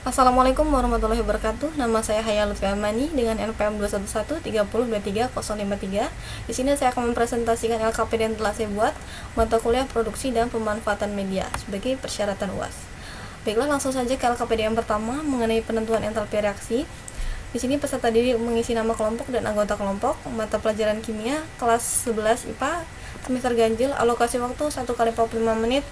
Assalamualaikum warahmatullahi wabarakatuh. Nama saya Haya Lutfi Amani dengan NPM 21130235053. Di sini saya akan mempresentasikan LKPD yang telah saya buat, mata kuliah produksi dan pemanfaatan media sebagai persyaratan UAS. Baiklah, langsung saja ke LKPD yang pertama mengenai penentuan entalpi reaksi. Di sini peserta didik mengisi nama kelompok dan anggota kelompok, mata pelajaran kimia kelas 11 IPA, semester ganjil, alokasi waktu 1 kali 45 menit,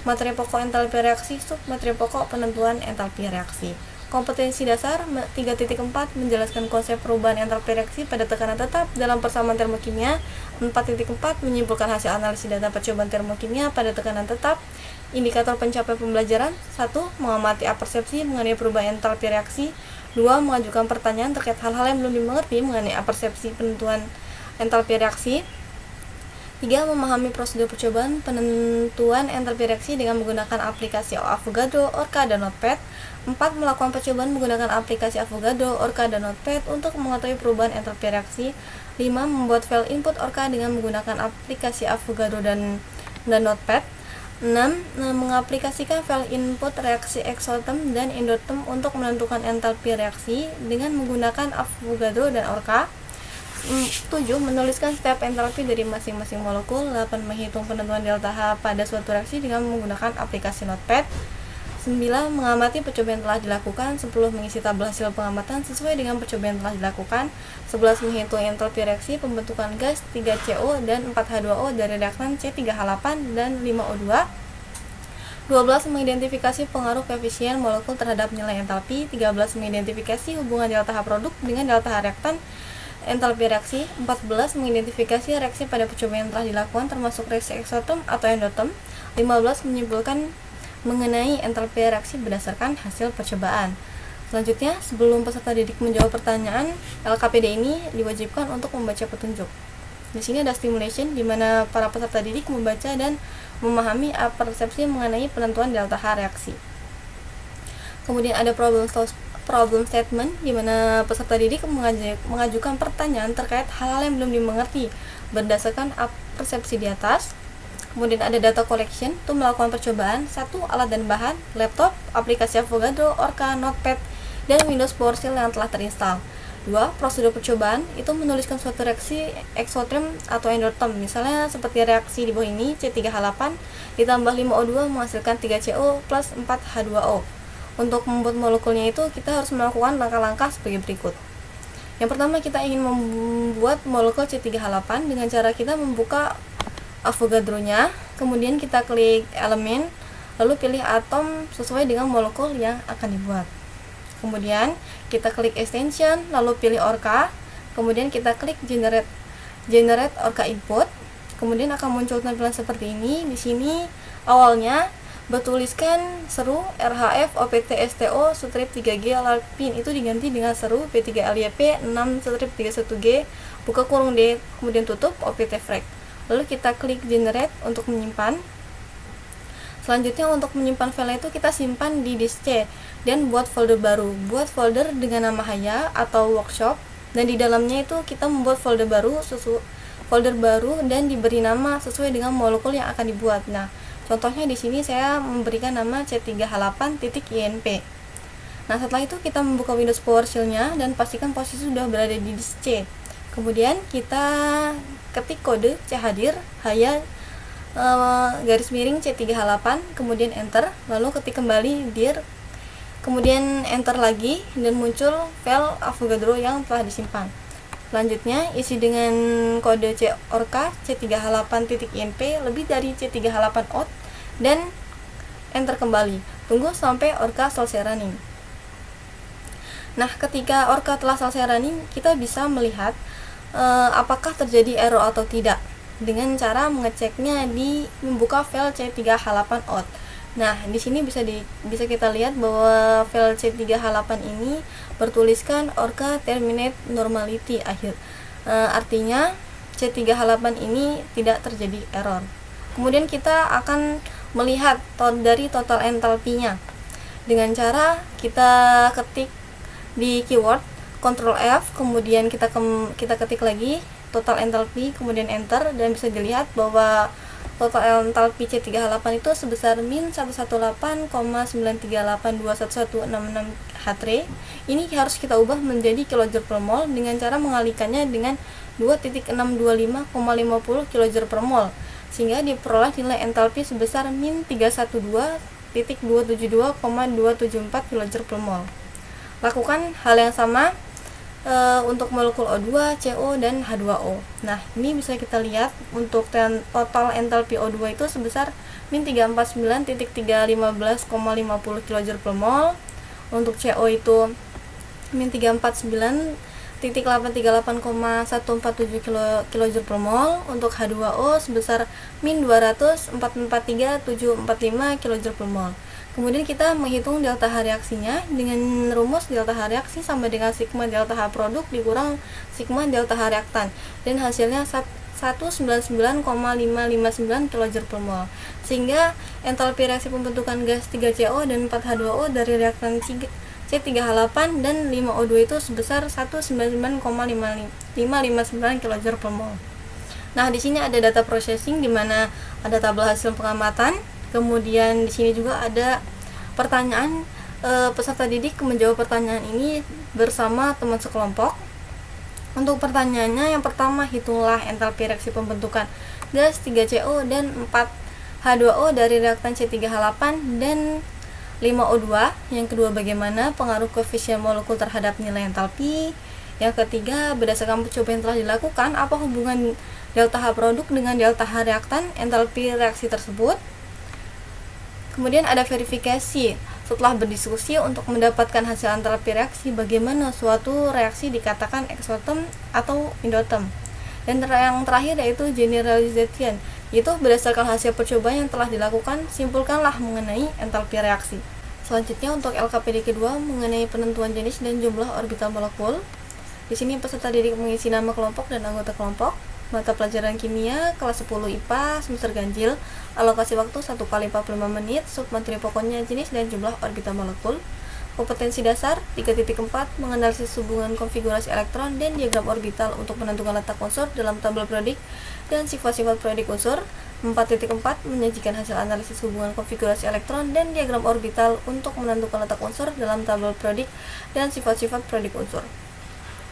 materi pokok entalpi reaksi, sub materi pokok penentuan entalpi reaksi. Kompetensi dasar 3.4 menjelaskan konsep perubahan entalpi reaksi pada tekanan tetap dalam persamaan termokimia. 4.4 menyimpulkan hasil analisis data percobaan termokimia pada tekanan tetap. Indikator pencapaian pembelajaran: 1. Mengamati apersepsi mengenai perubahan entalpi reaksi. 2. Mengajukan pertanyaan terkait hal-hal yang belum dimengerti mengenai apersepsi penentuan entalpi reaksi. 3. Memahami prosedur percobaan penentuan entalpi reaksi dengan menggunakan aplikasi Avogadro, Orca, dan Notepad. 4. Melakukan percobaan menggunakan aplikasi Avogadro, Orca, dan Notepad untuk mengetahui perubahan entalpi reaksi. 5. Membuat file input Orca dengan menggunakan aplikasi Avogadro dan Notepad. 6. Mengaplikasikan file input reaksi exotherm dan endotherm untuk menentukan entalpi reaksi dengan menggunakan Avogadro dan Orca. 7. Menuliskan setiap entalpi dari masing-masing molekul. 8. Menghitung penentuan delta H pada suatu reaksi dengan menggunakan aplikasi Notepad. 9. Mengamati percobaan yang telah dilakukan. 10. Mengisi tabel hasil pengamatan sesuai dengan percobaan yang telah dilakukan. 11. Menghitung entalpi reaksi pembentukan gas 3CO dan 4H2O dari reaktan C3H8 dan 5O2. 12. Mengidentifikasi pengaruh koefisien molekul terhadap nilai entalpi. 13. Mengidentifikasi hubungan delta H produk dengan delta H reaktan entalpi reaksi. 14. Mengidentifikasi reaksi pada percobaan yang telah dilakukan termasuk reaksi exotherm atau endotherm. 15. Menyimpulkan mengenai entalpi reaksi berdasarkan hasil percobaan. Selanjutnya, sebelum peserta didik menjawab pertanyaan, LKPD ini diwajibkan untuk membaca petunjuk. Di sini ada stimulation di mana para peserta didik membaca dan memahami persepsi mengenai penentuan delta H reaksi. Kemudian ada problem statement di mana peserta didik mengajukan pertanyaan terkait hal-hal yang belum dimengerti berdasarkan persepsi di atas. Kemudian ada data collection, itu melakukan percobaan 1. Alat dan bahan, laptop, aplikasi Avogadro, Orca, Notepad, dan Windows PowerShell yang telah terinstall. 2. Prosedur percobaan, itu menuliskan suatu reaksi exotherm atau endotherm, misalnya seperti reaksi di bawah ini, C3H8 ditambah 5O2 menghasilkan 3CO plus 4H2O. Untuk membuat molekulnya itu kita harus melakukan langkah-langkah sebagai berikut. Yang pertama, kita ingin membuat molekul C3H8 dengan cara kita membuka Avogadro-nya, kemudian kita klik elemen, lalu pilih atom sesuai dengan molekul yang akan dibuat. Kemudian kita klik extension, lalu pilih Orca, kemudian kita klik generate Orca input. Kemudian akan muncul tampilan seperti ini. Di sini awalnya bertuliskan seru RHF OPT STO strip 3G larpin, itu diganti dengan seru P3LYP 6 strip 31G buka kurung D, kemudian tutup OPT frag. Lalu kita klik generate untuk menyimpan. Selanjutnya untuk menyimpan file itu kita simpan di disk C dan buat folder baru. Buat folder dengan nama Haya atau workshop, dan di dalamnya itu kita membuat folder baru dan diberi nama sesuai dengan molekul yang akan dibuat. Nah, contohnya di sini saya memberikan nama C3H8.INP. Nah, setelah itu kita membuka Windows PowerShell-nya dan pastikan posisi sudah berada di disk C. Kemudian kita ketik kode chadir Haya garis miring C3H8, kemudian enter, lalu ketik kembali dir, kemudian enter lagi dan muncul file Avogadro yang telah disimpan. Selanjutnya isi dengan kode Orca C3H8.INP lebih dari C3H8 out dan enter kembali. Tunggu sampai Orca selesai running. Nah, ketika Orca telah selesai running, kita bisa melihat apakah terjadi error atau tidak dengan cara mengeceknya di membuka file C3H8 out. Nah, di sini bisa kita lihat bahwa file C3H8 ini bertuliskan Orca terminate normality akhir. Artinya C3H8 ini tidak terjadi error. Kemudian kita akan melihat dari total entalpinya dengan cara kita ketik di keyword Ctrl F, kemudian kita ketik lagi total entalpi, kemudian enter, dan bisa dilihat bahwa total entalpi C3H8 itu sebesar min 118,938211166 H3. Ini harus kita ubah menjadi kilojoule per mol dengan cara mengalikannya dengan 2.625,50 kilojoule per mol, sehingga diperoleh nilai entalpi sebesar min 312.272,274 kilojoule per mol. Lakukan hal yang sama untuk molekul O2, CO, dan H2O. Nah, ini bisa kita lihat untuk total entalpi O2 itu sebesar min 349.315,50 kilojoule per mol. Untuk CO itu min 349.838,147 kilojoule per mol. Untuk H2O sebesar min 204,43745 kilojoule per mol. Kemudian kita menghitung delta H reaksinya dengan rumus delta H reaksi sama dengan sigma delta H produk dikurang sigma delta H reaktan, dan hasilnya 199,559 kilojoule per mol. Sehingga entalpi reaksi pembentukan gas 3CO dan 4H2O dari reaktan C3H8 dan 5O2 itu sebesar 199,559 kilojoule per mol. Nah, di sini ada data processing di mana ada tabel hasil pengamatan. Kemudian di sini juga ada pertanyaan, peserta didik menjawab pertanyaan ini bersama teman sekelompok. Untuk pertanyaannya, yang pertama, hitunglah entalpi reaksi pembentukan gas 3CO dan 4H2O dari reaktan C3H8 dan 5O2. Yang kedua, bagaimana pengaruh koefisien molekul terhadap nilai entalpi. Yang ketiga, berdasarkan percobaan yang telah dilakukan, apa hubungan delta H produk dengan delta H reaktan entalpi reaksi tersebut. Kemudian ada verifikasi. Setelah berdiskusi untuk mendapatkan hasil entalpi reaksi, bagaimana suatu reaksi dikatakan exotem atau endotem. Dan yang terakhir yaitu generalization, yaitu berdasarkan hasil percobaan yang telah dilakukan, simpulkanlah mengenai entalpi reaksi. Selanjutnya untuk LKPD kedua mengenai penentuan jenis dan jumlah orbital molekul. Di sini peserta didik mengisi nama kelompok dan anggota kelompok. Mata pelajaran kimia kelas 10 IPA semester ganjil, alokasi waktu 1 kali 45 menit, submateri pokoknya jenis dan jumlah orbital molekul. Kompetensi dasar 3.4 menganalisis hubungan konfigurasi elektron dan diagram orbital untuk menentukan letak unsur dalam tabel periodik dan sifat-sifat periodik unsur. 4.4 menyajikan hasil analisis hubungan konfigurasi elektron dan diagram orbital untuk menentukan letak unsur dalam tabel periodik dan sifat-sifat periodik unsur.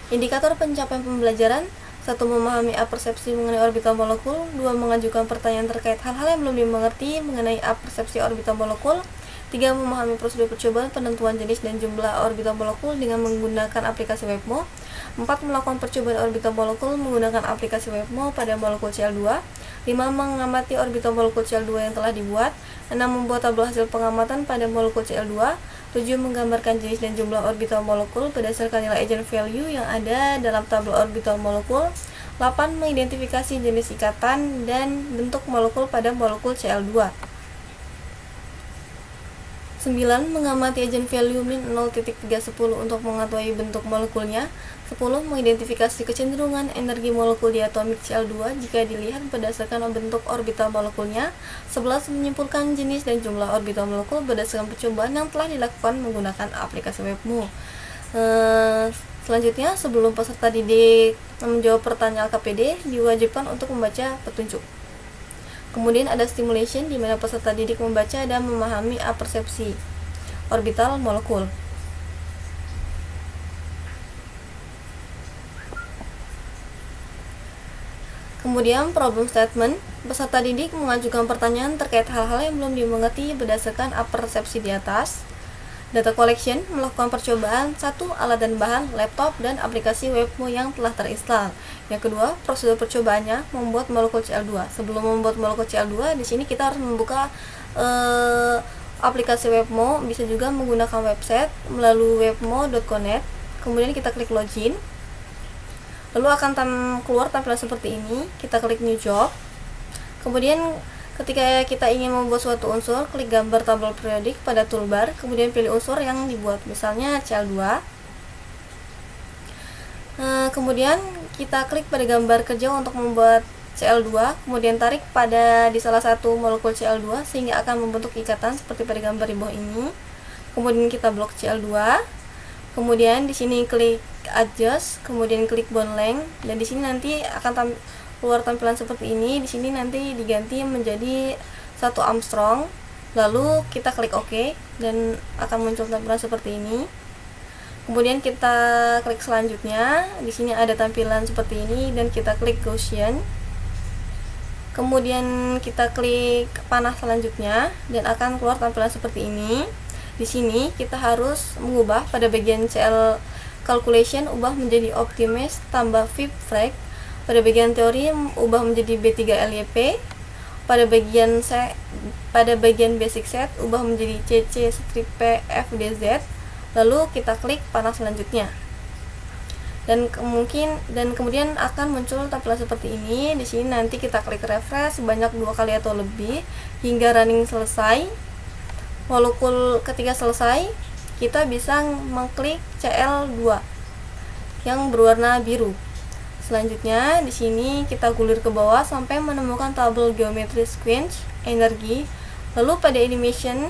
Indikator pencapaian pembelajaran: 1. Memahami apersepsi mengenai orbital molekul. 2. Mengajukan pertanyaan terkait hal-hal yang belum dimengerti mengenai apersepsi orbital molekul. 3. Memahami prosedur percobaan penentuan jenis dan jumlah orbital molekul dengan menggunakan aplikasi WebMo. 4. Melakukan percobaan orbital molekul menggunakan aplikasi WebMo pada molekul Cl2. 5. Mengamati orbital molekul Cl2 yang telah dibuat. 6. Membuat tabel hasil pengamatan pada molekul Cl2. 7. Menggambarkan jenis dan jumlah orbital molekul berdasarkan nilai eigenvalue yang ada dalam tabel orbital molekul. 8. Mengidentifikasi jenis ikatan dan bentuk molekul pada molekul Cl2. 9. Mengamati eigenvalue min 0.310 untuk mengetahui bentuk molekulnya. 10. Mengidentifikasi kecenderungan energi molekul diatomik Cl2 jika dilihat berdasarkan bentuk orbital molekulnya. 11. Menyimpulkan jenis dan jumlah orbital molekul berdasarkan percobaan yang telah dilakukan menggunakan aplikasi WebMo. Selanjutnya, sebelum peserta didik menjawab pertanyaan LKPD, diwajibkan untuk membaca petunjuk. Kemudian ada stimulation di mana peserta didik membaca dan memahami apersepsi orbital molekul. Kemudian problem statement, peserta didik mengajukan pertanyaan terkait hal-hal yang belum dimengerti berdasarkan apersepsi di atas. Data collection, melakukan percobaan 1. Alat dan bahan, laptop, dan aplikasi WebMo yang telah terinstall. Yang kedua, prosedur percobaannya, membuat molekul Cl2. Sebelum membuat molekul Cl2, di sini kita harus membuka aplikasi WebMo, bisa juga menggunakan website melalui webmo.connect. Kemudian kita klik login. Lalu akan keluar tampilan seperti ini. Kita klik new job. Kemudian ketika kita ingin membuat suatu unsur, klik gambar tabel periodik pada toolbar, kemudian pilih unsur yang dibuat, misalnya Cl2. Kemudian kita klik pada gambar kerja untuk membuat Cl2, kemudian tarik di salah satu molekul Cl2 sehingga akan membentuk ikatan seperti pada gambar di bawah ini. Kemudian kita blok Cl2. Kemudian di sini klik adjust, kemudian klik bond length, dan di sini nanti akan keluar tampilan seperti ini. Di sini nanti diganti menjadi 1 Armstrong. Lalu kita klik OK dan akan muncul tampilan seperti ini. Kemudian kita klik selanjutnya. Di sini ada tampilan seperti ini dan kita klik Gaussian. Kemudian kita klik panah selanjutnya dan akan keluar tampilan seperti ini. Di sini kita harus mengubah pada bagian CL calculation, ubah menjadi optimize tambah VIP frag. Pada bagian teori ubah menjadi B3LYP. Pada bagian basic set ubah menjadi CC strip P FDZ. Lalu kita klik panah selanjutnya. Dan kemudian akan muncul tampilan seperti ini. Di sini nanti kita klik refresh sebanyak 2 kali atau lebih hingga running selesai. Molekul ketika selesai, kita bisa mengklik CL2 yang berwarna biru. Selanjutnya di sini kita gulir ke bawah sampai menemukan tabel geometri sequence energi. Lalu pada animation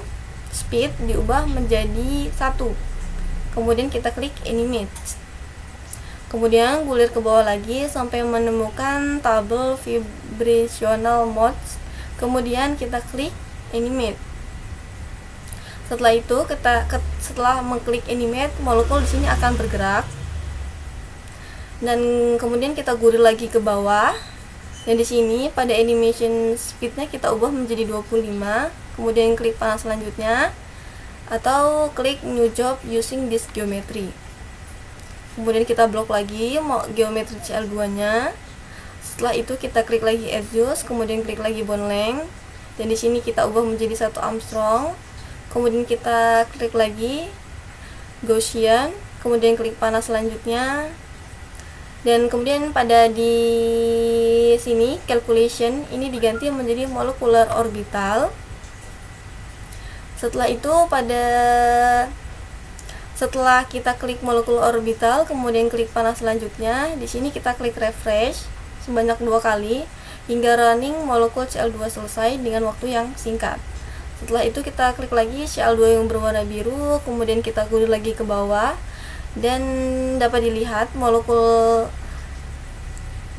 speed diubah menjadi 1. Kemudian kita klik animate. Kemudian gulir ke bawah lagi sampai menemukan tabel vibrational modes. Kemudian kita klik animate. Setelah itu setelah mengklik animate, molekul di sini akan bergerak. Dan kemudian kita gulir lagi ke bawah. Dan di sini pada animation speednya kita ubah menjadi 25. Kemudian klik panah selanjutnya atau klik new job using this geometry. Kemudian kita blok lagi geometri CL2-nya. Setelah itu kita klik lagi edges, kemudian klik lagi bond length. Dan di sini kita ubah menjadi 1 Armstrong. Kemudian kita klik lagi Gaussian, kemudian klik panah selanjutnya. Dan kemudian pada di sini calculation ini diganti menjadi molecular orbital. Setelah kita klik molekul orbital, kemudian klik panah selanjutnya, di sini kita klik refresh sebanyak 2 kali hingga running molekul CL2 selesai dengan waktu yang singkat. Setelah itu kita klik lagi CL2 yang berwarna biru, kemudian kita gulir lagi ke bawah dan dapat dilihat molekul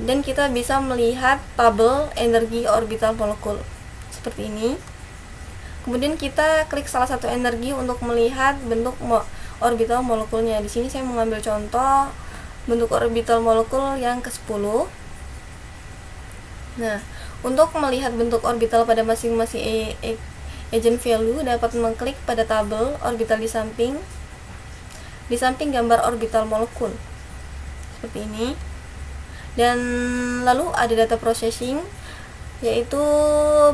dan kita bisa melihat tabel energi orbital molekul seperti ini. Kemudian kita klik salah satu energi untuk melihat bentuk orbital molekulnya. Di sini saya mengambil contoh bentuk orbital molekul yang ke-10. Nah, untuk melihat bentuk orbital pada masing-masing agent value dapat mengklik pada tabel orbital di samping gambar orbital molekul. Seperti ini. Dan lalu ada data processing, yaitu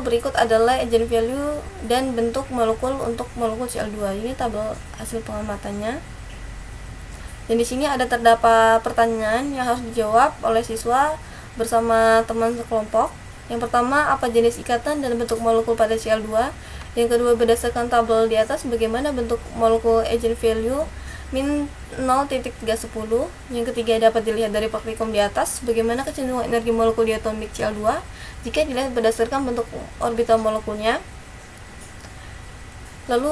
berikut adalah agent value dan bentuk molekul untuk molekul CL2. Ini tabel hasil pengamatannya. Dan di sini terdapat pertanyaan yang harus dijawab oleh siswa bersama teman sekelompok. Yang pertama, apa jenis ikatan dan bentuk molekul pada CL2? Yang kedua, berdasarkan tabel di atas bagaimana bentuk molekul agent value min 0.310. Yang ketiga, dapat dilihat dari praktikum di atas bagaimana kecenderungan energi molekul diatomik CL2 jika dilihat berdasarkan bentuk orbital molekulnya. Lalu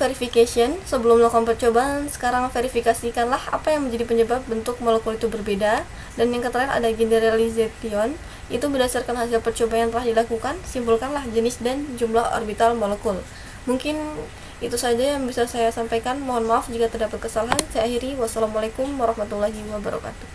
verification, sebelum melakukan percobaan, sekarang verifikasikanlah apa yang menjadi penyebab bentuk molekul itu berbeda. Dan yang terakhir ada generalization, itu berdasarkan hasil percobaan yang telah dilakukan, simpulkanlah jenis dan jumlah orbital molekul. Mungkin itu saja yang bisa saya sampaikan. Mohon maaf jika terdapat kesalahan. Saya akhiri. Wassalamualaikum warahmatullahi wabarakatuh.